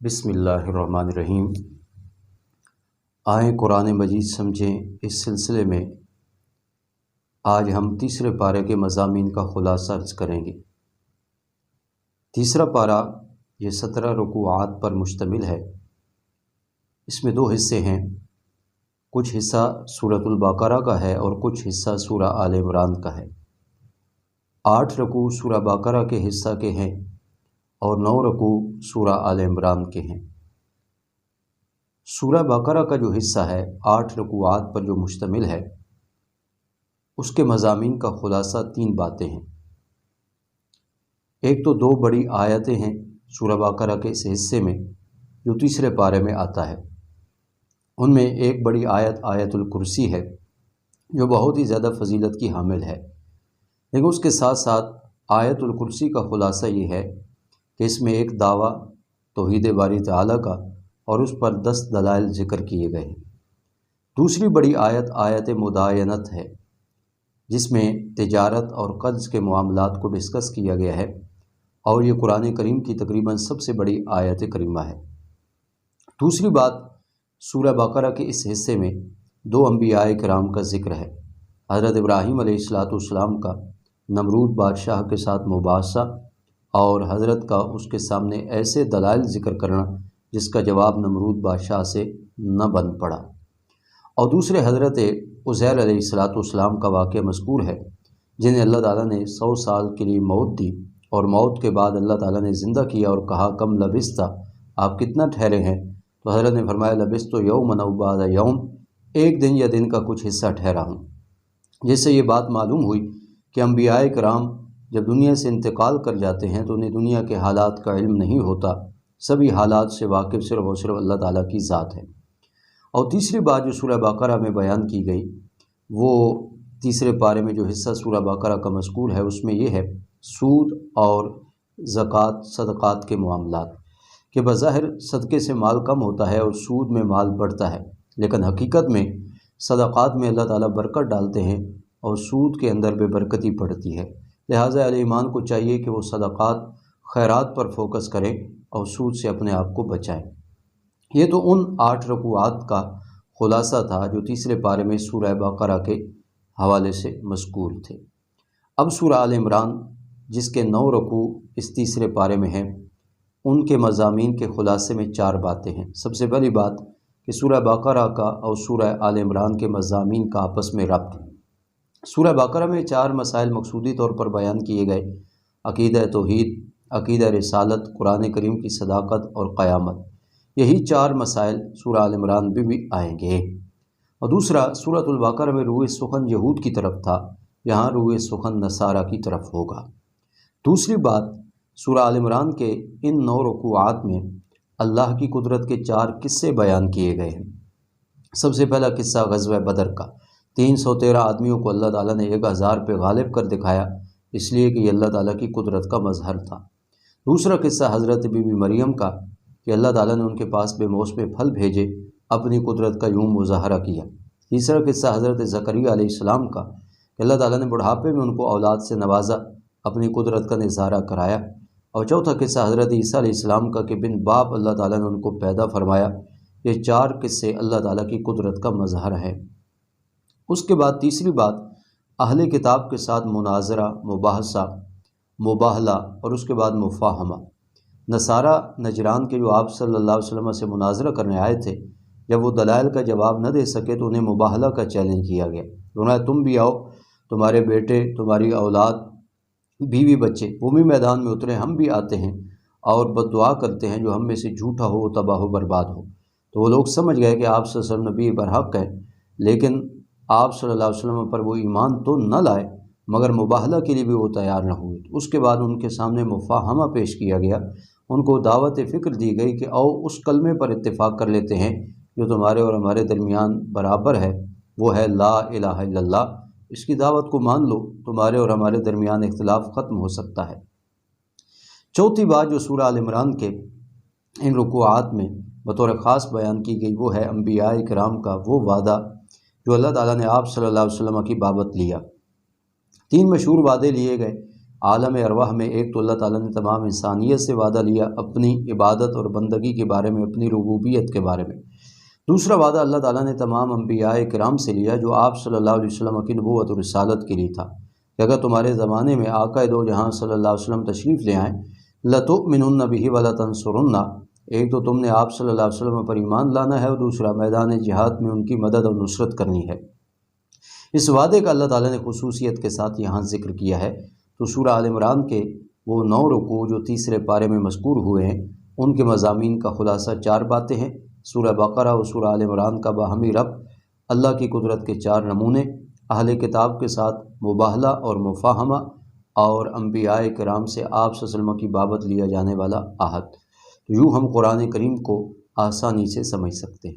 بسم اللہ الرحمن الرحیم۔ آئیں قرآن مجید سمجھیں اس سلسلے میں آج ہم تیسرے پارے کے مضامین کا خلاصہ عرض کریں گے۔ تیسرا پارہ یہ 17 رکوعات پر مشتمل ہے۔ اس میں 2 حصے ہیں، کچھ حصہ سورۃ البقرہ کا ہے اور کچھ حصہ سورہ آل عمران کا ہے۔ 8 رکوع سورہ بقرہ کے حصہ کے ہیں اور 9 رکوع سورہ آل عمران کے ہیں۔ سورہ بقرہ کا جو حصہ ہے 8 رکوعات پر جو مشتمل ہے، اس کے مضامین کا خلاصہ 3 باتیں ہیں۔ ایک تو 2 بڑی آیتیں ہیں سورہ بقرہ کے اس حصے میں جو تیسرے پارے میں آتا ہے۔ ان میں ایک بڑی آیت آیت الکرسی ہے جو بہت ہی زیادہ فضیلت کی حامل ہے، لیکن اس کے ساتھ ساتھ آیت الکرسی کا خلاصہ یہ ہے کہ اس میں ایک دعویٰ توحید باری تعالیٰ کا اور اس پر 10 دلائل ذکر کیے گئے ہیں۔ دوسری بڑی آیت آیت مداینت ہے، جس میں تجارت اور قرض کے معاملات کو ڈسکس کیا گیا ہے، اور یہ قرآن کریم کی تقریباً سب سے بڑی آیت کریمہ ہے۔ دوسری بات، سورہ بقرہ کے اس حصے میں 2 انبیاء کرام کا ذکر ہے۔ حضرت ابراہیم علیہ السلام کا نمرود بادشاہ کے ساتھ مباحثہ اور حضرت کا اس کے سامنے ایسے دلائل ذکر کرنا جس کا جواب نمرود بادشاہ سے نہ بن پڑا، اور دوسرے حضرت عزیر علیہ السلام کا واقعہ مذکور ہے، جنہیں اللہ تعالیٰ نے 100 سال کے لیے موت دی، اور موت کے بعد اللہ تعالیٰ نے زندہ کیا اور کہا کم لبثت، آپ کتنا ٹھہرے ہیں؟ تو حضرت نے فرمایا لبثت یوما او بعض یوم، ایک دن یا دن کا کچھ حصہ ٹھہرا ہوں۔ جس سے یہ بات معلوم ہوئی کہ انبیاء کرام جب دنیا سے انتقال کر جاتے ہیں تو انہیں دنیا کے حالات کا علم نہیں ہوتا، سبھی حالات سے واقف صرف اور صرف اللہ تعالیٰ کی ذات ہے۔ اور تیسری بات جو سورہ بقرہ میں بیان کی گئی، وہ تیسرے پارے میں جو حصہ سورہ بقرہ کا مذکور ہے، اس میں یہ ہے سود اور زکوٰۃ صدقات کے معاملات، کہ بظاہر صدقے سے مال کم ہوتا ہے اور سود میں مال بڑھتا ہے، لیکن حقیقت میں صدقات میں اللہ تعالیٰ برکت ڈالتے ہیں اور سود کے اندر بے برکتی پڑتی ہے۔ لہٰذا اہل ایمان کو چاہیے کہ وہ صدقات خیرات پر فوکس کریں اور سود سے اپنے آپ کو بچائیں۔ یہ تو ان 8 رکوعات کا خلاصہ تھا جو تیسرے پارے میں سورہ بقرہ کے حوالے سے مذکور تھے۔ اب سورہ آل عمران جس کے 9 رکوع اس تیسرے پارے میں ہیں، ان کے مضامین کے خلاصے میں 4 باتیں ہیں۔ سب سے پہلی بات کہ سورہ بقرہ کا اور سورہ آل عمران کے مضامین کا آپس میں ربط۔ سورہ بقرہ میں 4 مسائل مقصودی طور پر بیان کیے گئے: عقیدہ توحید، عقیدہ رسالت، قرآن کریم کی صداقت اور قیامت۔ یہی 4 مسائل سورہ آل عمران بھی آئیں گے۔ اور دوسرا، سورۃ البقرہ میں روح سخن یہود کی طرف تھا، یہاں روح سخن نصارہ کی طرف ہوگا۔ دوسری بات، سورہ آل عمران کے ان 9 رکوعات میں اللہ کی قدرت کے 4 قصے بیان کیے گئے ہیں۔ سب سے پہلا قصہ غزوہ بدر کا، 313 آدمیوں کو اللہ تعالیٰ نے 1000 پہ غالب کر دکھایا، اس لیے کہ یہ اللہ تعالیٰ کی قدرت کا مظہر تھا۔ دوسرا قصہ حضرت بی بی مریم کا کہ اللہ تعالیٰ نے ان کے پاس بے موسم پھل بھیجے، اپنی قدرت کا یوں مظاہرہ کیا۔ تیسرا قصہ حضرت زکریا علیہ السلام کا کہ اللہ تعالیٰ نے بڑھاپے میں ان کو اولاد سے نوازا، اپنی قدرت کا نظارہ کرایا۔ اور چوتھا قصہ حضرت عیسیٰ علیہ السلام کا کہ بن باپ اللہ تعالیٰ نے ان کو پیدا فرمایا۔ یہ 4 قصے اللہ تعالیٰ کی قدرت کا مظہر ہیں۔ اس کے بعد تیسری بات، اہل کتاب کے ساتھ مناظرہ، مباحثہ، مباہلہ اور اس کے بعد مفاہمہ۔ نصارہ نجران کے جو آپ صلی اللہ علیہ وسلم سے مناظرہ کرنے آئے تھے، جب وہ دلائل کا جواب نہ دے سکے تو انہیں مباہلہ کا چیلنج کیا گیا۔ انہوں نے تم بھی آؤ، تمہارے بیٹے، تمہاری اولاد، بیوی بچے، وہ بھی میدان میں اترے، ہم بھی آتے ہیں اور بد دعا کرتے ہیں جو ہم میں سے جھوٹا ہو، تباہ و برباد ہو۔ تو وہ لوگ سمجھ گئے کہ آپ صلی اللہ علیہ وسلم نبی برحق ہیں، لیکن آپ صلی اللہ علیہ وسلم پر وہ ایمان تو نہ لائے مگر مباہلہ کے لیے بھی وہ تیار نہ ہوئے۔ اس کے بعد ان کے سامنے مفاہمہ پیش کیا گیا، ان کو دعوت فکر دی گئی کہ آؤ اس کلمے پر اتفاق کر لیتے ہیں جو تمہارے اور ہمارے درمیان برابر ہے، وہ ہے لا الہ الا اللہ۔ اس کی دعوت کو مان لو، تمہارے اور ہمارے درمیان اختلاف ختم ہو سکتا ہے۔ چوتھی بات جو سورہ آل عمران کے ان رکوعات میں بطور خاص بیان کی گئی، وہ ہے انبیاء کرام کا وہ وعدہ جو اللہ تعالیٰ نے آپ صلی اللہ علیہ وسلم کی بابت لیا۔ 3 مشہور وعدے لیے گئے۔ عالم ارواح میں ایک تو اللہ تعالیٰ نے تمام انسانیت سے وعدہ لیا اپنی عبادت اور بندگی کے بارے میں، اپنی ربوبیت کے بارے میں۔ دوسرا وعدہ اللہ تعالیٰ نے تمام انبیاء کرام سے لیا جو آپ صلی اللہ علیہ وسلم کی نبوت اور رسالت کے لیے تھا کہ اگر تمہارے زمانے میں آقا دو جہاں صلی اللہ علیہ وسلم تشریف لے آئیں، لَتُؤْمِنُنَّ بِهِ وَلَتَنْصُرُنَّ، ایک تو تم نے آپ صلی اللہ علیہ وسلم پر ایمان لانا ہے اور دوسرا میدان جہاد میں ان کی مدد اور نصرت کرنی ہے۔ اس وعدے کا اللہ تعالیٰ نے خصوصیت کے ساتھ یہاں ذکر کیا ہے۔ تو سورہ آل عمران کے وہ 9 رکوع جو تیسرے پارے میں مذکور ہوئے ہیں، ان کے مضامین کا خلاصہ 4 باتیں ہیں۔ سورہ بقرہ اور سورہ آل عمران کا باہمی ربط، اللہ کی قدرت کے 4 نمونے، اہل کتاب کے ساتھ مباہلہ اور مفاہمہ، اور انبیاء کرام سے آپ صلی اللہ علیہ وسلم کی بابت لیا جانے والا عہد۔ تو یوں ہم قرآن کریم کو آسانی سے سمجھ سکتے ہیں۔